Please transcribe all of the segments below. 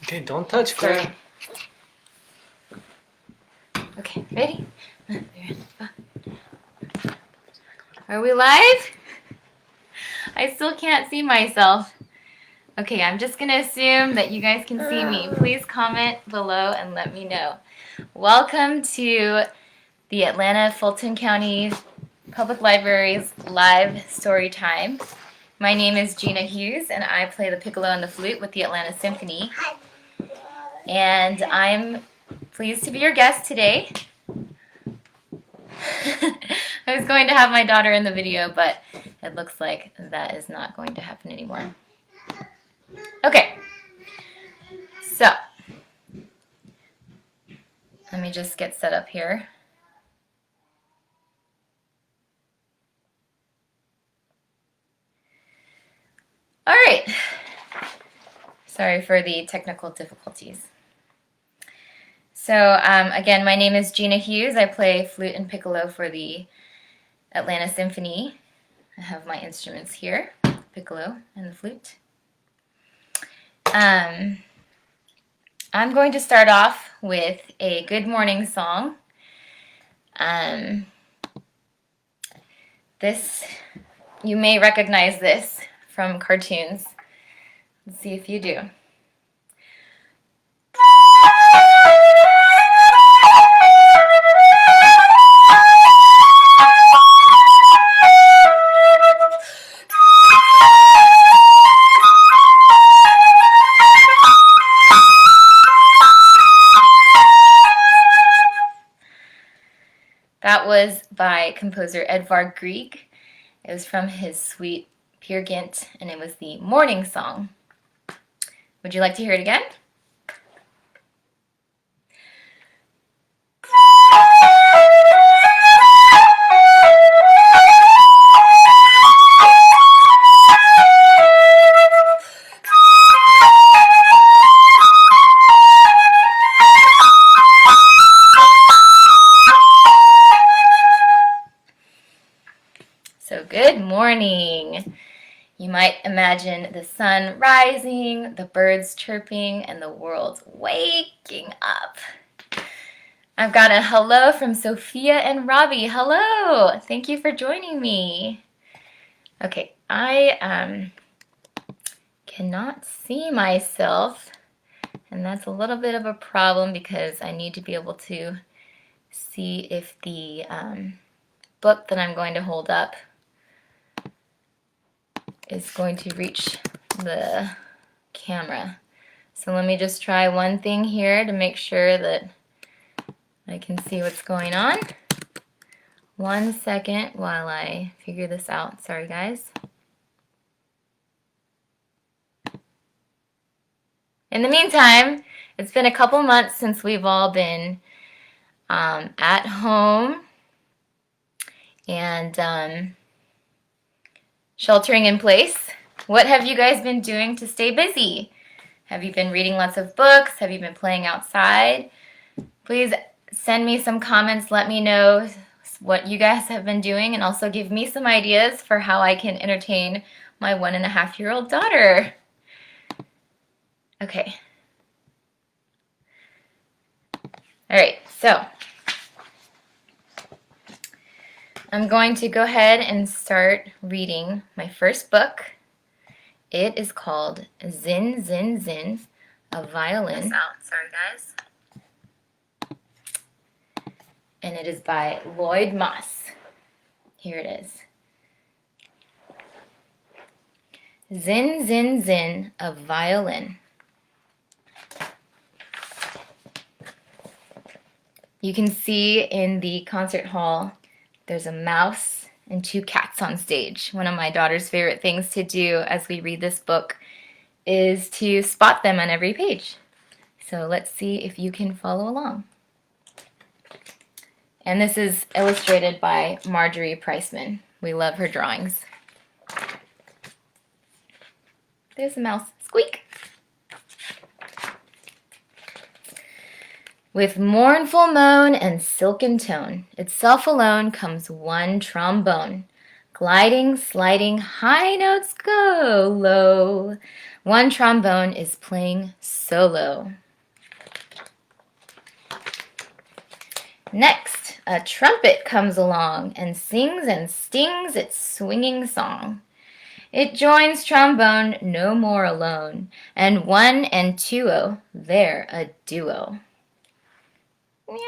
Okay, don't touch, Claire. Okay, ready? Are we live? I still can't see myself. Okay, I'm just gonna assume that you guys can see me. Please comment below and let me know. Welcome to the Atlanta Fulton County Public Library's live story time. My name is Gina Hughes and I play the piccolo and the flute with the Atlanta Symphony. And I'm pleased to be your guest today. I was going to have my daughter in the video, but it looks like that is not going to happen anymore. Okay, so let me just get set up here. All right, sorry for the technical difficulties. So again, my name is Gina Hughes. I play flute and piccolo for the Atlanta Symphony. I have my instruments here, piccolo and the flute. I'm going to start off with a good morning song. You may recognize this from cartoons. Let's see if you do. That was by composer Edvard Grieg. It was from his suite Peer Gynt, and it was the morning song. Would you like to hear it again? So good morning. You might imagine the sun rising, the birds chirping, and the world waking up. I've got a hello from Sophia and Robbie. Hello! Thank you for joining me. Okay, I cannot see myself, and that's a little bit of a problem because I need to be able to see if the book that I'm going to hold up is going to reach the camera. So let me just try one thing here to make sure that I can see what's going on. 1 second while I figure this out. Sorry, guys. In the meantime, it's been a couple months since we've all been at home and sheltering in place. What have you guys been doing to stay busy? Have you been reading lots of books? Have you been playing outside? Please send me some comments. Let me know what you guys have been doing and also give me some ideas for how I can entertain my 1.5-year-old daughter. Okay. All right, so I'm going to go ahead and start reading my first book. It is called Zinzins, a Violin. Sorry, guys. And it is by Lloyd Moss. Here it is. Zinzins, a Violin. You can see in the concert hall there's a mouse and 2 cats on stage. One of my daughter's favorite things to do as we read this book is to spot them on every page. So let's see if you can follow along. And this is illustrated by Marjorie Priceman. We love her drawings. There's a mouse. Squeak! With mournful moan and silken tone, itself alone comes one trombone, Gliding, sliding, high notes go low. One trombone is playing solo. Next, a trumpet comes along and sings and stings its swinging song. It joins trombone no more alone, and 1 and 2-o, they're a duo. Meow.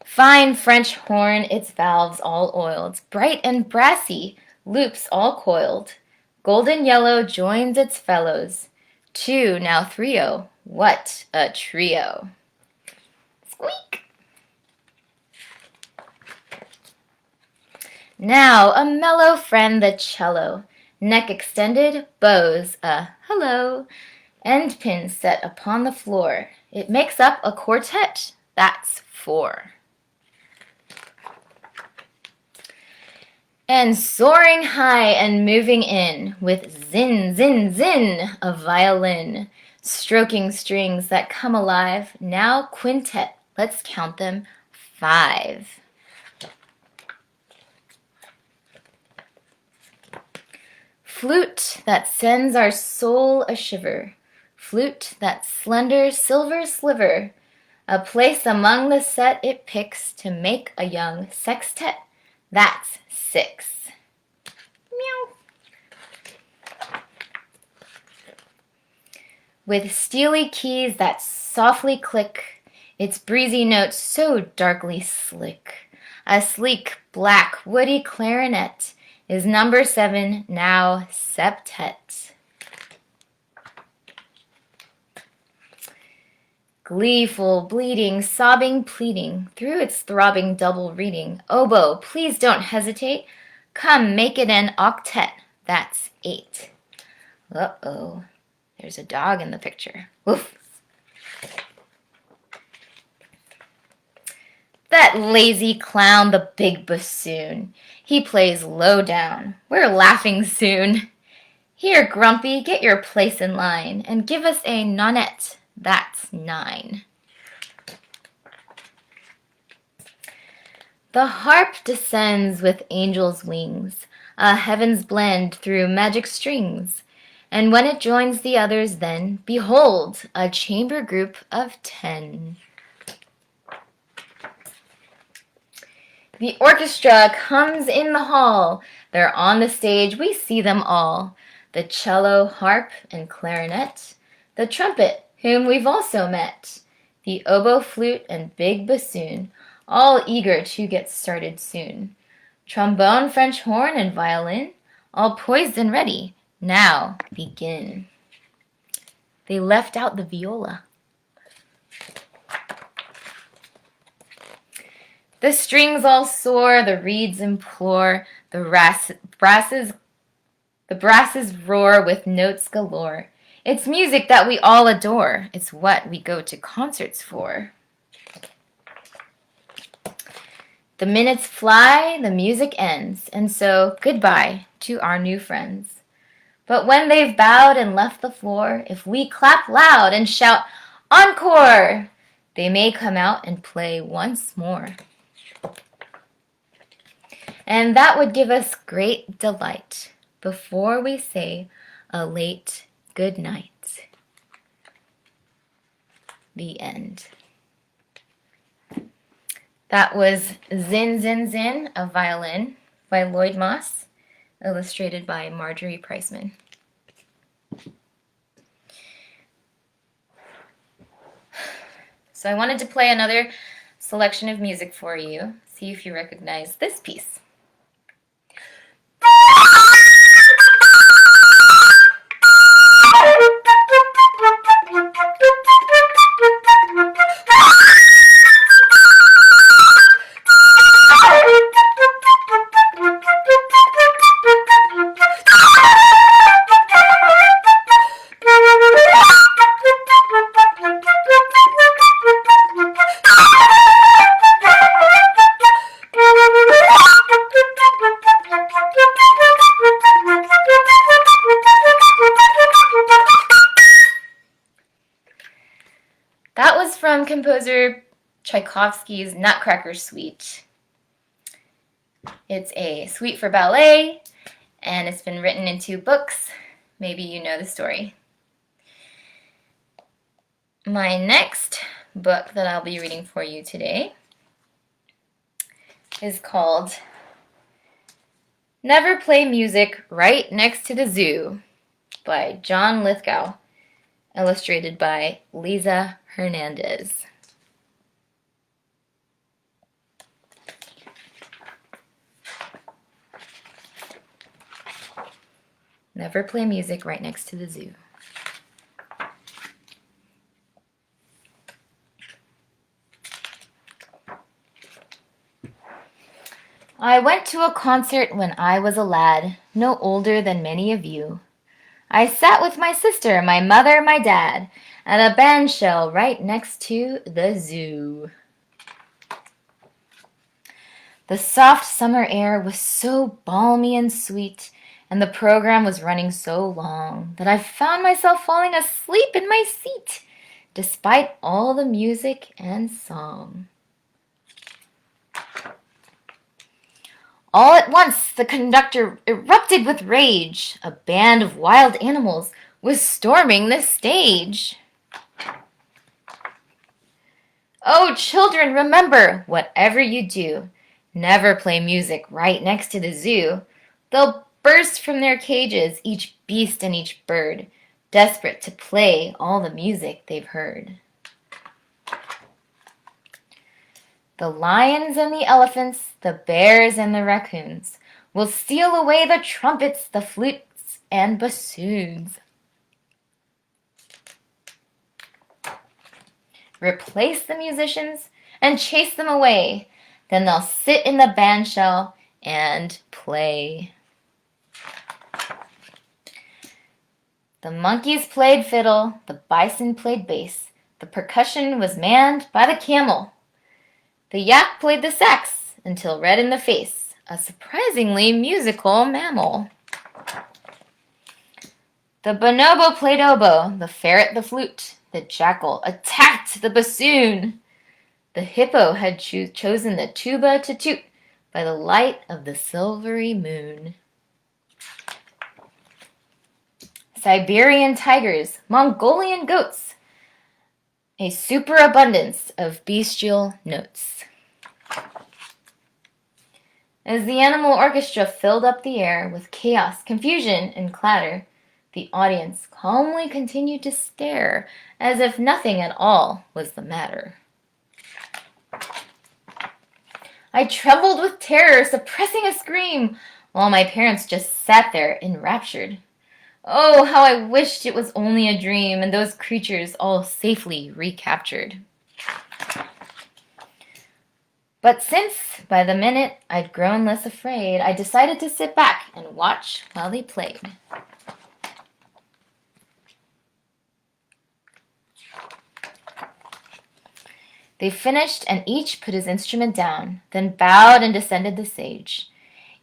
Fine French horn, its valves all oiled, bright and brassy, loops all coiled. Golden yellow joins its fellows. 2, now 3-o, what a trio. Squeak! Now a mellow friend, the cello, neck extended, bows a hello, end pin set upon the floor. It makes up a quartet, that's 4. And soaring high and moving in, with zin, zin, zin, a violin, stroking strings that come alive, now quintet, let's count them, 5. Flute that sends our soul a shiver, flute that slender silver sliver, a place among the set it picks to make a young sextet, that's 6. Meow. With steely keys that softly click, its breezy notes so darkly slick, a sleek, black, woody clarinet is number 7, now septet. Gleeful, bleeding, sobbing, pleading, through its throbbing double reading, oboe, please don't hesitate, come make it an octet, that's 8. Uh-oh, there's a dog in the picture. Woof. That lazy clown, the big bassoon, he plays low down, we're laughing soon. Here, Grumpy, get your place in line, and give us a nonette, that's 9. The harp descends with angels' wings, a heaven's blend through magic strings, and when it joins the others then, behold, a chamber group of 10. The orchestra comes in the hall, they're on the stage, we see them all, the cello, harp, and clarinet, the trumpet, whom we've also met, the oboe, flute, and big bassoon, all eager to get started soon. Trombone, French horn, and violin, all poised and ready, now begin. They left out the viola. The strings all soar, the reeds implore, the brasses roar with notes galore. It's music that we all adore. It's what we go to concerts for. The minutes fly, the music ends, and so goodbye to our new friends. But when they've bowed and left the floor, if we clap loud and shout, "Encore!" they may come out and play once more. And that would give us great delight before we say a late good night. The end. That was Zinzins, a violin by Lloyd Moss, illustrated by Marjorie Priceman. So I wanted to play another selection of music for you. See if you recognize this piece. That was from composer Tchaikovsky's Nutcracker Suite. It's a suite for ballet, and it's been written in 2 books. Maybe you know the story. My next book that I'll be reading for you today is called Never Play Music Right Next to the Zoo by John Lithgow, illustrated by Lisa Hernandez. Never play music right next to the zoo. I went to a concert when I was a lad, no older than many of you. I sat with my sister, my mother, my dad, at a bandshell right next to the zoo. The soft summer air was so balmy and sweet, and the program was running so long that I found myself falling asleep in my seat, despite all the music and song. All at once, the conductor erupted with rage. A band of wild animals was storming the stage. Oh, children, remember, whatever you do, never play music right next to the zoo. They'll burst from their cages, each beast and each bird, desperate to play all the music they've heard. The lions and the elephants, the bears and the raccoons will steal away the trumpets, the flutes, and bassoons. Replace the musicians and chase them away. Then they'll sit in the bandshell and play. The monkeys played fiddle, the bison played bass, the percussion was manned by the camel. The yak played the sax until red in the face, a surprisingly musical mammal. The bonobo played oboe, the ferret the flute, the jackal attacked the bassoon. The hippo had chosen the tuba to toot by the light of the silvery moon. Siberian tigers, Mongolian goats, a superabundance of bestial notes. As the animal orchestra filled up the air with chaos, confusion, and clatter, the audience calmly continued to stare as if nothing at all was the matter. I trembled with terror, suppressing a scream, while my parents just sat there enraptured. Oh, how I wished it was only a dream and those creatures all safely recaptured. But since, by the minute, I'd grown less afraid, I decided to sit back and watch while they played. They finished, and each put his instrument down, then bowed and descended the stage.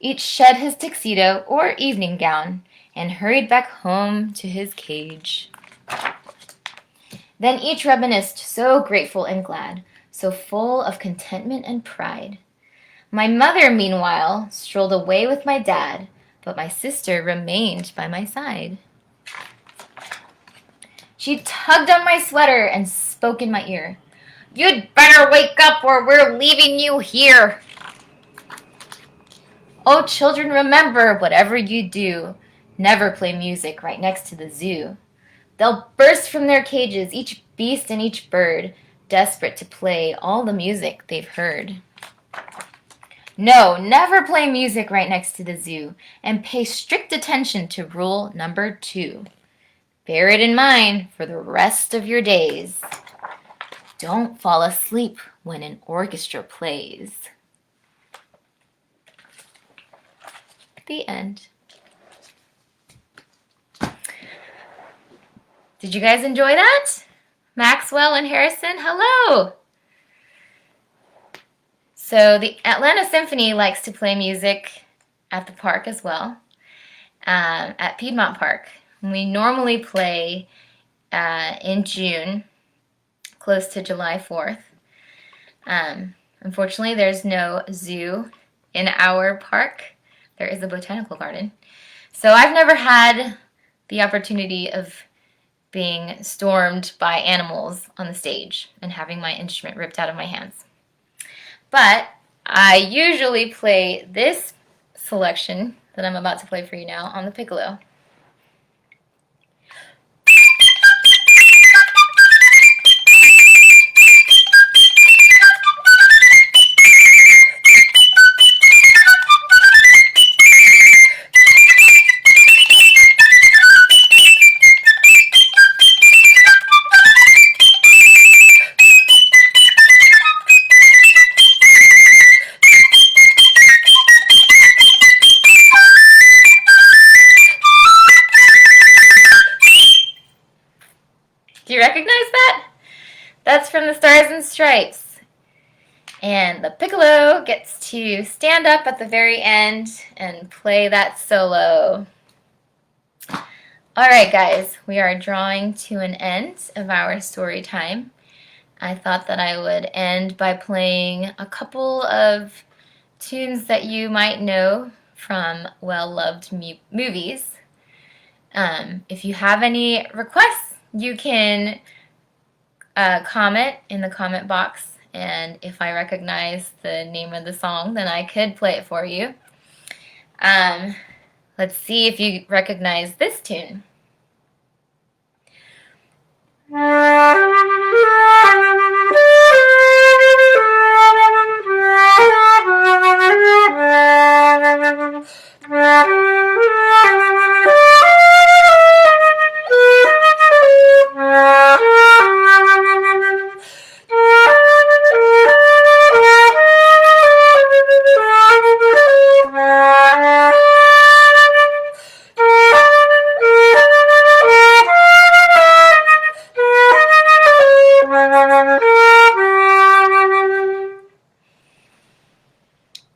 Each shed his tuxedo or evening gown, and hurried back home to his cage. Then each reminisced, so grateful and glad, so full of contentment and pride. My mother, meanwhile, strolled away with my dad, but my sister remained by my side. She tugged on my sweater and spoke in my ear. "You'd better wake up or we're leaving you here." Oh, children, remember, whatever you do, never play music right next to the zoo. They'll burst from their cages, each beast and each bird, desperate to play all the music they've heard. No, never play music right next to the zoo, and pay strict attention to rule number 2. Bear it in mind for the rest of your days. Don't fall asleep when an orchestra plays. The end. Did you guys enjoy that? Maxwell and Harrison, hello! So the Atlanta Symphony likes to play music at the park as well, at Piedmont Park. We normally play in June, close to July 4th. Unfortunately, there's no zoo in our park. There is a botanical garden. So I've never had the opportunity of being stormed by animals on the stage and having my instrument ripped out of my hands. But I usually play this selection that I'm about to play for you now on the piccolo. Do you recognize that? That's from the Stars and Stripes. And the piccolo gets to stand up at the very end and play that solo. Alright guys, we are drawing to an end of our story time. I thought that I would end by playing a couple of tunes that you might know from well-loved movies. If you have any requests, you can comment in the comment box, and if I recognize the name of the song, then I could play it for you. Let's see if you recognize this tune.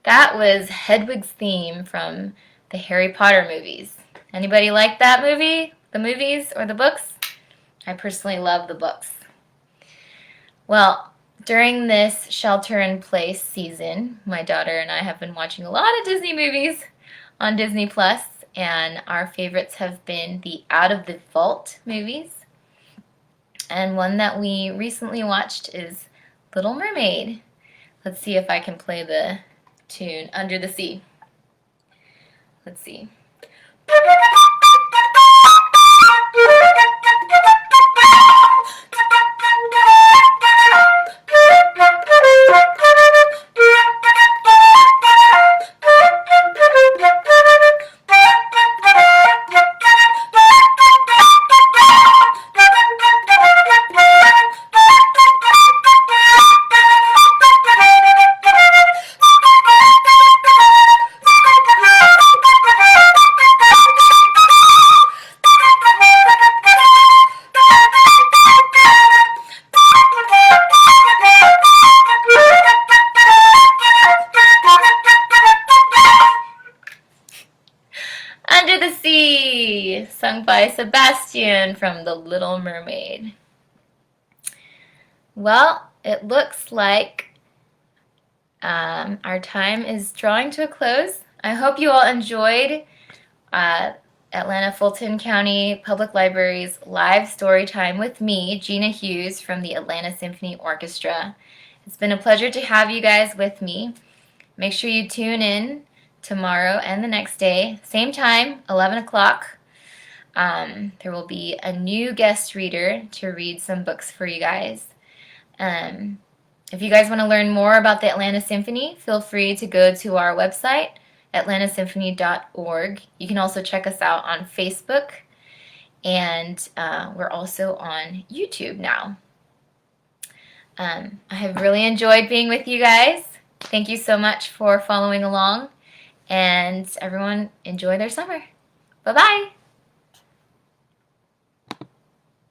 That was Hedwig's theme from the Harry Potter movies. Anybody like that movie? The movies or the books? I personally love the books. Well, during this shelter-in-place season, my daughter and I have been watching a lot of Disney movies on Disney Plus, and our favorites have been the Out of the Vault movies. And one that we recently watched is Little Mermaid. Let's see if I can play the tune Under the Sea. Let's see. Under the Sea, sung by Sebastian from The Little Mermaid. Well, it looks like our time is drawing to a close. I hope you all enjoyed Atlanta Fulton County Public Library's live story time with me, Gina Hughes from the Atlanta Symphony Orchestra. It's been a pleasure to have you guys with me. Make sure you tune in tomorrow and the next day, same time, 11 o'clock. There will be a new guest reader to read some books for you guys. If you guys want to learn more about the Atlanta Symphony, feel free to go to our website, atlantasymphony.org. You can also check us out on Facebook, and we're also on YouTube now. I have really enjoyed being with you guys. Thank you so much for following along, and everyone enjoy their summer. Bye-bye.